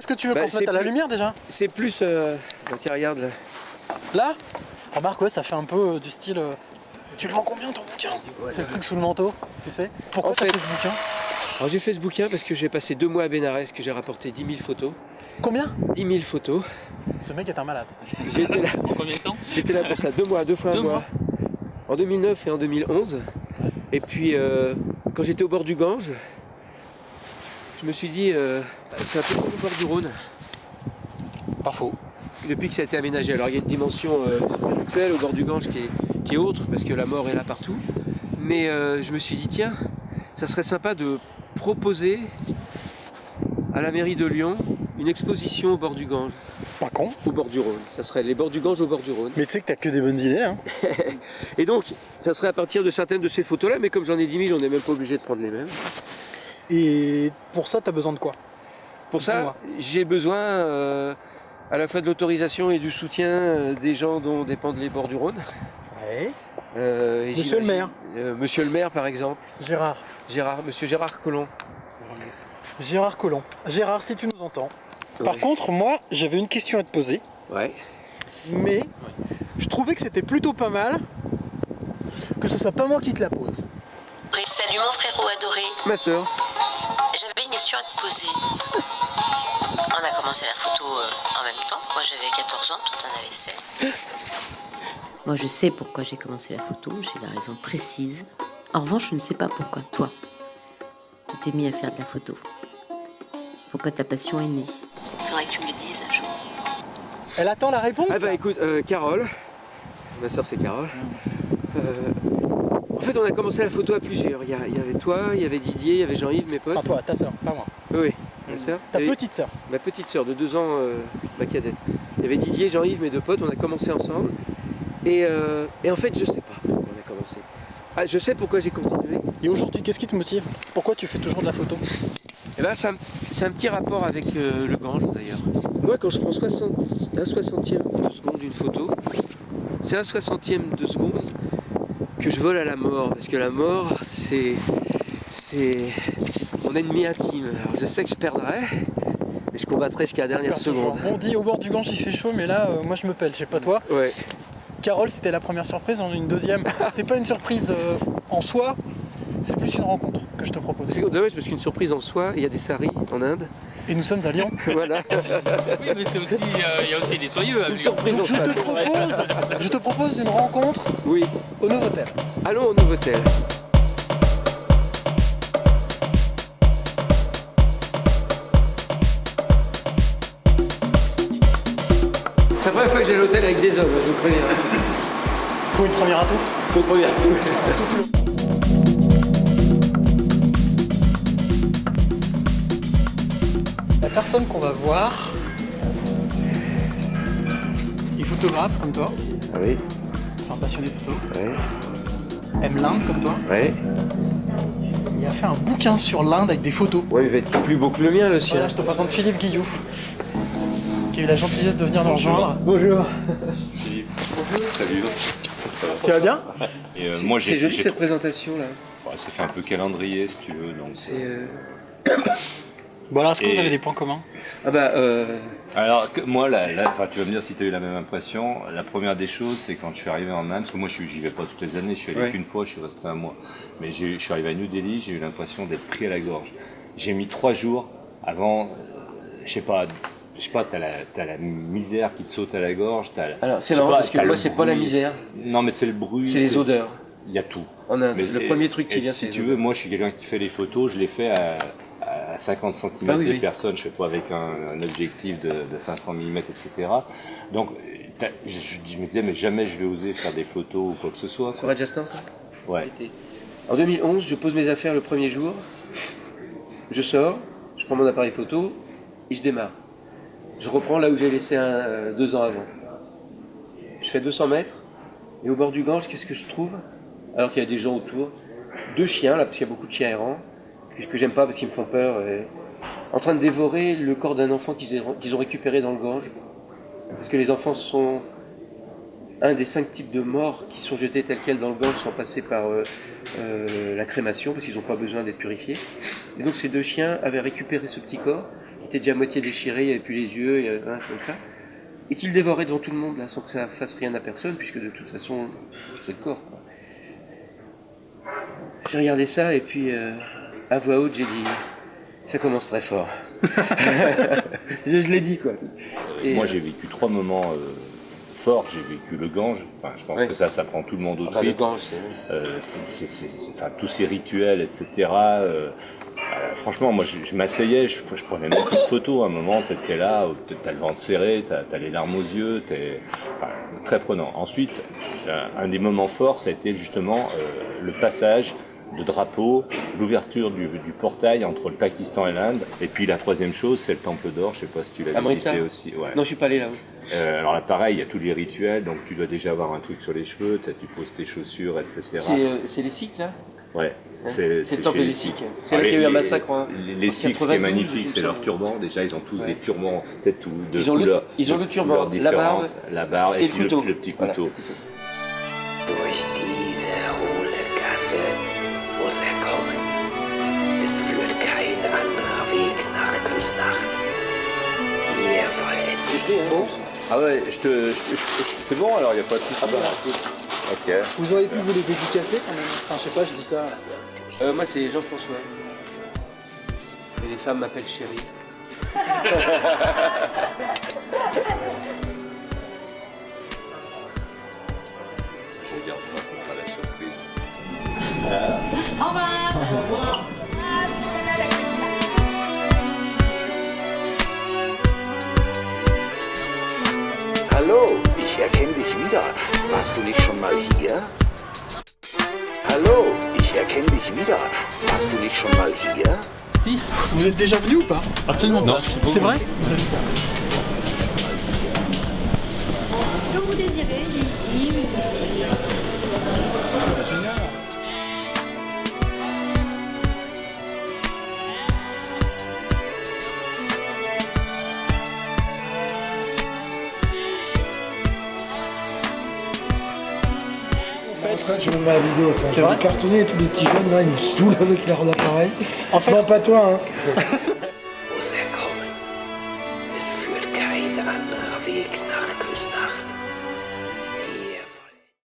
Est-ce que tu veux qu'on se mette à la lumière déjà? C'est plus... tiens, regarde là. Là? Remarque, ouais, ça fait un peu du style... Tu le vends combien ton bouquin? C'est le truc sous le manteau, tu sais? Pourquoi t'as fait ce bouquin? Alors j'ai fait ce bouquin parce que j'ai passé 2 mois à Bénarès, que j'ai rapporté 10 000 photos. Combien? 10 000 photos. Ce mec est un malade. J'étais là. En combien de temps? J'étais là pour ça, 2 mois, 2 fois un mois. En 2009 et en 2011. Et puis quand j'étais au bord du Gange, je me suis dit, c'est un peu comme au bord du Rhône. Pas faux. Depuis que ça a été aménagé. Alors il y a une dimension spirituelle au bord du Gange qui est autre, parce que la mort est là partout. Mais je me suis dit, tiens, ça serait sympa de proposer à la mairie de Lyon une exposition au bord du Gange. Pas con. Au bord du Rhône. Ça serait les bords du Gange au bord du Rhône. Mais tu sais que t'as que des bonnes idées, hein. Et donc, ça serait à partir de certaines de ces photos-là, mais comme j'en ai 10 000, on n'est même pas obligé de prendre les mêmes. Et pour ça, t'as besoin de quoi? Pour ça, j'ai besoin à la fois de l'autorisation et du soutien des gens dont dépendent les bords du Rhône. Ouais. Monsieur le maire. Monsieur le maire, par exemple. Monsieur Gérard Collomb. Gérard Collomb. Gérard, si tu nous entends. Ouais. Par contre, moi, j'avais une question à te poser. Ouais. Mais je trouvais que c'était plutôt pas mal que ce soit pas moi qui te la pose. Oui, salut mon frérot adoré. Ma soeur. J'avais une question à te poser. On a commencé la photo en même temps. Moi j'avais 14 ans, toi t'en avais 16. Moi je sais pourquoi j'ai commencé la photo, j'ai la raison précise. En revanche, je ne sais pas pourquoi toi, tu t'es mis à faire de la photo. Pourquoi ta passion est née. Il faudrait que tu me le dises un jour. Elle attend la réponse? Ah bah écoute, Carole, ma soeur c'est Carole. En fait on a commencé la photo à plusieurs. Il y avait toi, il y avait Didier, il y avait Jean-Yves, mes potes. Enfin toi, ta soeur, pas moi. Oui, ma soeur. Ta petite soeur. Ma petite soeur de 2 ans, ma cadette. Il y avait Didier, Jean-Yves, mes 2 potes, on a commencé ensemble. Et en fait je sais pas pourquoi on a commencé. Ah, je sais pourquoi j'ai continué. Et aujourd'hui, qu'est-ce qui te motive? Pourquoi tu fais toujours de la photo? Eh ben, c'est un petit rapport avec le Gange d'ailleurs. Moi quand je prends un 60e de seconde d'une photo, c'est un 60e de seconde que je vole à la mort. Parce que la mort, c'est mon ennemi intime. Alors, je sais que je perdrai, mais je combattrai jusqu'à la dernière seconde. On dit au bord du Gange il fait chaud, mais là, moi je me pèle, je sais pas toi. Ouais. Carole, c'était la première surprise, j'en ai une deuxième. C'est pas une surprise en soi, c'est plus une rencontre que je te propose. C'est dommage parce qu'une surprise en soi, il y a des saris en Inde. Et nous sommes à Lyon. Voilà. Oui, mais c'est aussi, il y a aussi des soyeux à Une Lyon. surprise en soi. Je te propose une rencontre Oui. au Novotel. Allons au Novotel. C'est la première fois que j'ai l'hôtel avec des hommes, je vous préviens. Faut une première atout. Faut une première atout. Souffle. La personne qu'on va voir est photographe comme toi, Oui. c'est un passionné de photo, Oui. aime l'Inde comme toi, Oui. il a fait un bouquin sur l'Inde avec des photos. Ouais, il va être plus beau que le mien, le sien. Voilà, je te présente Philippe Guillou, qui a eu la gentillesse de venir nous rejoindre. Bonjour. Salut. Ça va. Tu vas bien? Et moi, C'est joli cette présentation là. Ouais, ça fait un peu calendrier si tu veux. Donc, Bon alors, est-ce que Et- vous avez des points communs? Ah bah Alors, moi, tu vas me dire si tu as eu la même impression. La première des choses, c'est quand je suis arrivé en Inde, parce que moi, j'y vais pas toutes les années, je suis allé Ouais. qu'une fois, je suis resté un mois. Mais je suis arrivé à New Delhi, j'ai eu l'impression d'être pris à la gorge. J'ai mis 3 jours avant, je sais pas, t'as la misère qui te saute à la gorge. alors c'est marrant parce que moi c'est pas la misère, Non, mais c'est le bruit. c'est les odeurs. Il y a tout. En Inde, Mais- le premier truc qui et vient si c'est tu veux, moi je suis quelqu'un qui fait les photos, je les fais à 50 cm Ah oui, des oui. personnes, je fais pas avec un objectif de 500 mm, etc. Donc je me disais, mais jamais je vais oser faire des photos ou quoi que ce soit. Sur Quoi. Rajasthan ça. Ouais. Été. En 2011, je pose mes affaires le premier jour, je sors, je prends mon appareil photo et je démarre. Je reprends là où j'ai laissé 2 ans avant. Je fais 200 mètres et au bord du Gange, qu'est-ce que je trouve? Alors qu'il y a des gens autour, 2 chiens là, parce qu'il y a beaucoup de chiens errants, que j'aime pas parce qu'ils me font peur, en train de dévorer le corps d'un enfant qu'ils ont récupéré dans le Gange. Parce que les enfants sont un des 5 types de morts qui sont jetés tels quels dans le Gange sans passer par la crémation, parce qu'ils n'ont pas besoin d'être purifiés. Et donc ces 2 chiens avaient récupéré ce petit corps qui était déjà à moitié déchiré, il n'y avait plus les yeux, il y avait un truc comme ça, et qu'il dévorait devant tout le monde, là, sans que ça fasse rien à personne, puisque de toute façon, c'est le corps, quoi. J'ai regardé ça, et puis, à voix haute, j'ai dit, ça commence très fort. je l'ai dit, quoi. Et moi, j'ai vécu 3 moments forts. J'ai vécu le Gange. Enfin, je pense que ça prend tout le monde au le trip. Gange, Enfin, tous ces rituels, etc. Franchement, moi, je m'asseyais, je prenais même plus de photos à un moment. T'es là, t'as le ventre serré, t'as les larmes aux yeux, enfin, très prenant. Ensuite, un des moments forts, ça a été justement le passage de drapeau, l'ouverture du portail entre le Pakistan et l'Inde. Et puis la troisième chose, c'est le Temple d'Or. Je sais pas si tu l'as visité aussi. Ouais. Non, je suis pas allé là. Alors là, pareil, il y a tous les rituels. Donc tu dois déjà avoir un truc sur les cheveux, tu poses tes chaussures, etc. C'est les Sikhs, là? Ouais. C'est le temple chez des Sikhs. C'est là qu'il y a eu un massacre. Les Sikhs, ce qui est magnifique, c'est leur turban. Déjà, ils ont tous des turbans, tout de ils ont couleurs. Ils ont le turban, la barbe et le couteau. Le petit couteau. Durch diese hohle Gasse muss kommen. Es führt kein anderer Weg nach Küsnacht. Hier vollendet Ah ouais, c'est bon alors, il n'y a pas de soucis. Ok. Vous auriez pu vous les dédicacer quand même. Enfin, je sais pas, je dis ça. Moi, c'est Jean-François. Et les femmes m'appellent chérie. Je regarde pas, ça sera la surprise. Au revoir. Hallo, ich erkenne dich wieder. Warst du nicht schon mal hier? Hallo, ich erkenne dich wieder. Warst du nicht schon mal hier? Si. Vous êtes déjà venu ou pas? Absolument pas. C'est vrai? Vous avez... Comme vous désirez, j'ai ici ou ici. En fait, je me mets à la vidéo, C'est vrai? cartonné et tous les petits jeunes là, ils me saoulent avec leur appareil. En fait, non, pas toi, hein.